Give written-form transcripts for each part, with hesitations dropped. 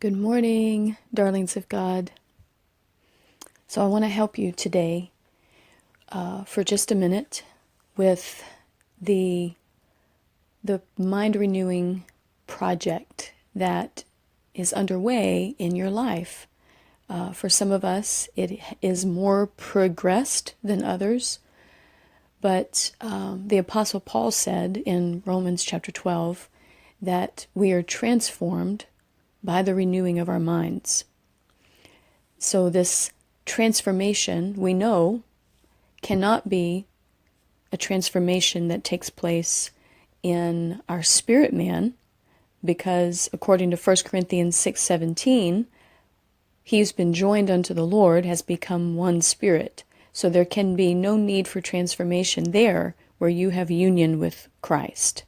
Good morning, darlings of God. So I want to help you today for just a minute with the mind renewing project that is underway in your life. For some of us, it is more progressed than others, but the Apostle Paul said in Romans chapter 12 that we are transformed by the renewing of our minds. So this transformation, we know, cannot be a transformation that takes place in our spirit man, because according to 1 Corinthians 6:17, he who's been joined unto the Lord has become one spirit. So there can be no need for transformation there where you have union with Christ.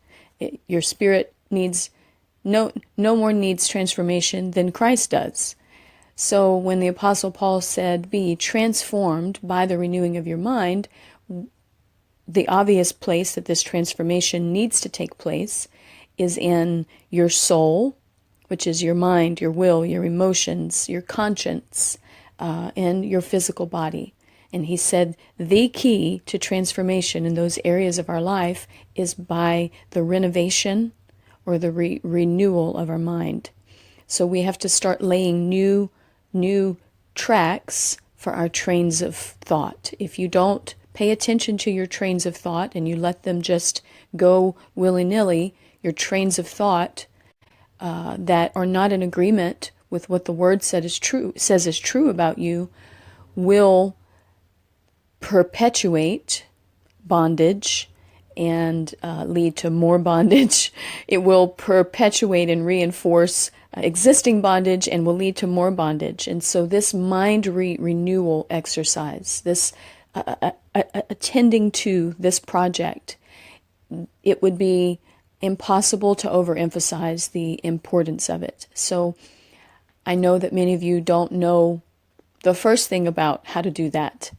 Your spirit needs no more needs transformation than Christ does. So when the Apostle Paul said, be transformed by the renewing of your mind, the obvious place that this transformation needs to take place is in your soul, which is your mind, your will, your emotions, your conscience, and your physical body. And he said the key to transformation in those areas of our life is by the renovation or the renewal of our mind. So we have to start laying new tracks for our trains of thought. If you don't pay attention to your trains of thought and you let them just go willy-nilly, your trains of thought that are not in agreement with what the Word says is true about you will perpetuate bondage and lead to more bondage. It will perpetuate and reinforce existing bondage and will lead to more bondage. And so this mind renewal exercise, this attending to this project, it would be impossible to overemphasize the importance of it. So I know that many of you don't know the first thing about how to do that.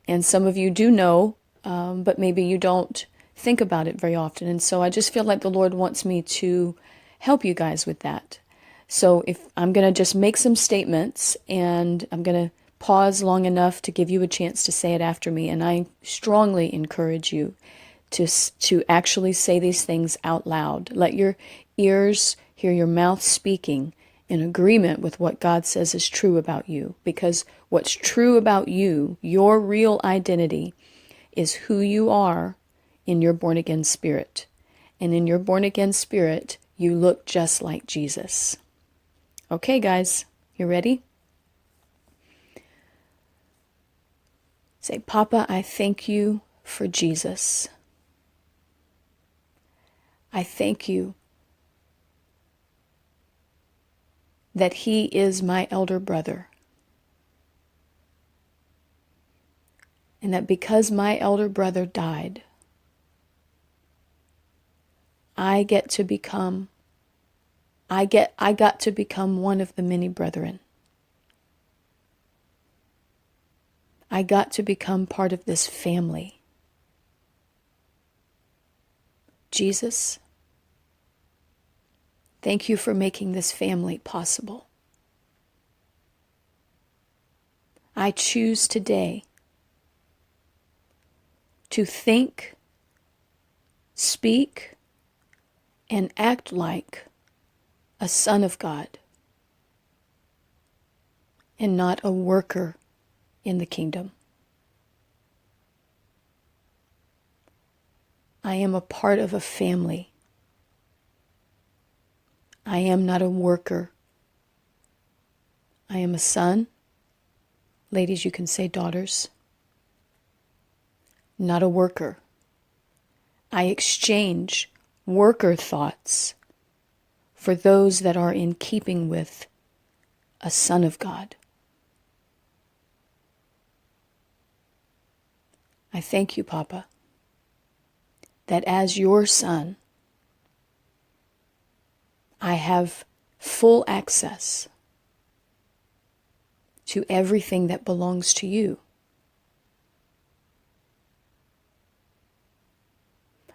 And some of you do know, but maybe you don't think about it very often. And so I just feel like the Lord wants me to help you guys with that. So if I'm going to just make some statements and I'm going to pause long enough to give you a chance to say it after me. And I strongly encourage you to actually say these things out loud. Let your ears hear your mouth speaking in agreement with what God says is true about you. Because what's true about you, your real identity, is who you are in your born-again spirit. And in your born-again spirit, you look just like Jesus. Okay, guys, you ready? Say, Papa, I thank you for Jesus. I thank you that he is my elder brother. And that because my elder brother died, I got to become one of the many brethren. I got to become part of this family. Jesus, thank you for making this family possible. I choose today to think, speak, and act like a son of God and not a worker in the kingdom. I am a part of a family. I am not a worker. I am a son. Ladies, you can say daughters. Not a worker. I exchange worker thoughts for those that are in keeping with a son of God. I thank you, Papa, that as your son, I have full access to everything that belongs to you.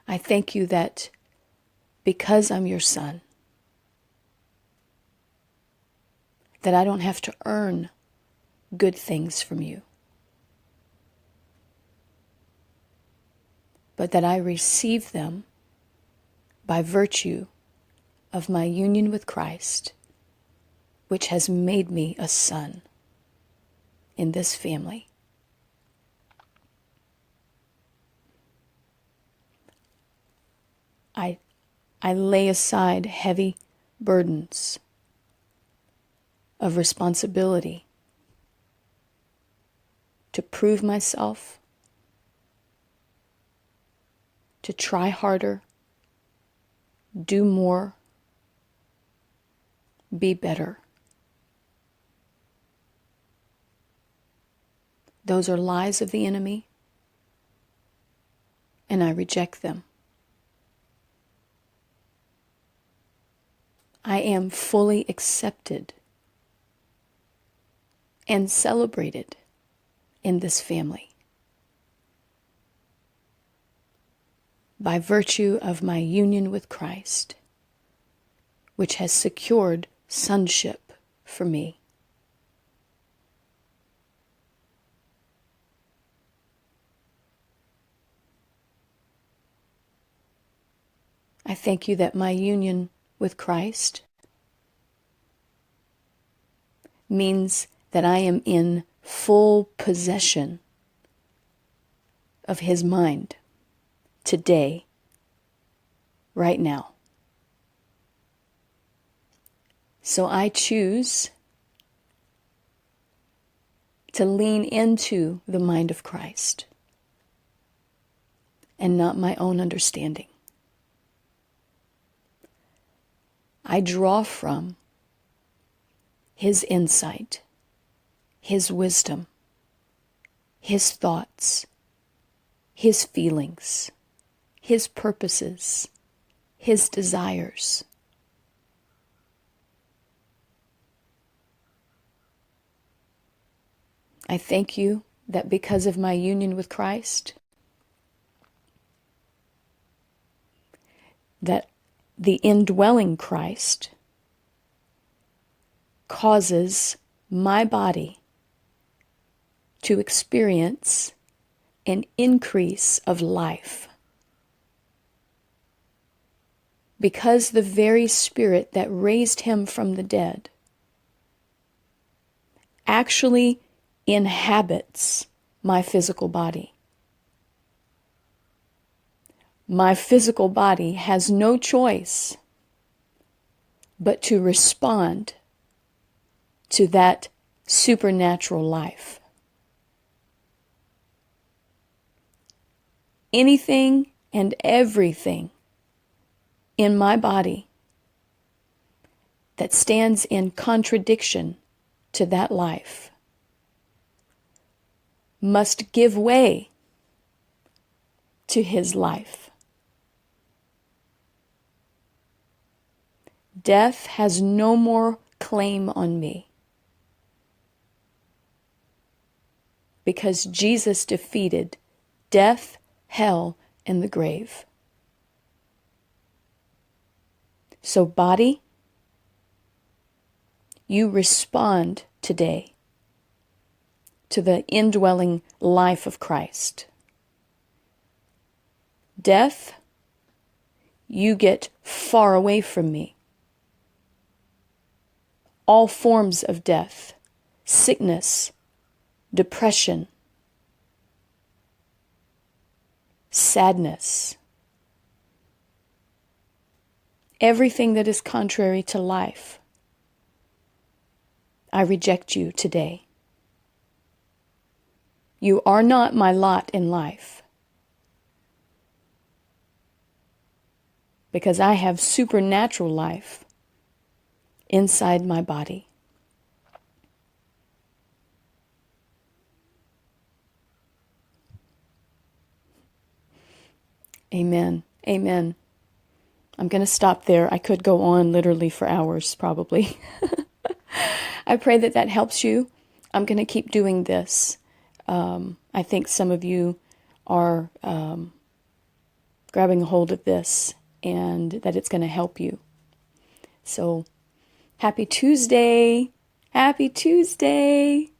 I thank you that because I'm your son, that I don't have to earn good things from you, but that I receive them by virtue of my union with Christ, which has made me a son in this family. I lay aside heavy burdens of responsibility to prove myself, to try harder, do more, be better. Those are lies of the enemy, and I reject them. I am fully accepted and celebrated in this family by virtue of my union with Christ, which has secured sonship for me. I thank you that my union with Christ means that I am in full possession of His mind today, right now. So I choose to lean into the mind of Christ and not my own understanding. I draw from His insight, His wisdom, His thoughts, His feelings, His purposes, His desires. I thank you that because of my union with Christ, that the indwelling Christ causes my body to experience an increase of life. Because the very Spirit that raised Him from the dead actually inhabits my physical body. My physical body has no choice but to respond to that supernatural life. Anything and everything in my body that stands in contradiction to that life must give way to His life. Death has no more claim on me because Jesus defeated death, hell, and the grave. So body, you respond today to the indwelling life of Christ. Death, you get far away from me. All forms of death, sickness, depression, sadness, everything that is contrary to life, I reject you today. You are not my lot in life, because I have supernatural life inside my body. Amen. Amen. I'm going to stop there. I could go on literally for hours, probably. I pray that that helps you. I'm going to keep doing this. I think some of you are grabbing a hold of this and that it's going to help you. So, happy Tuesday. Happy Tuesday.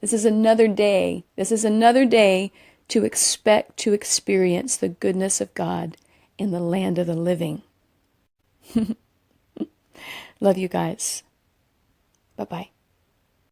This is another day. This is another day to expect to experience the goodness of God in the land of the living. Love you guys. Bye-bye.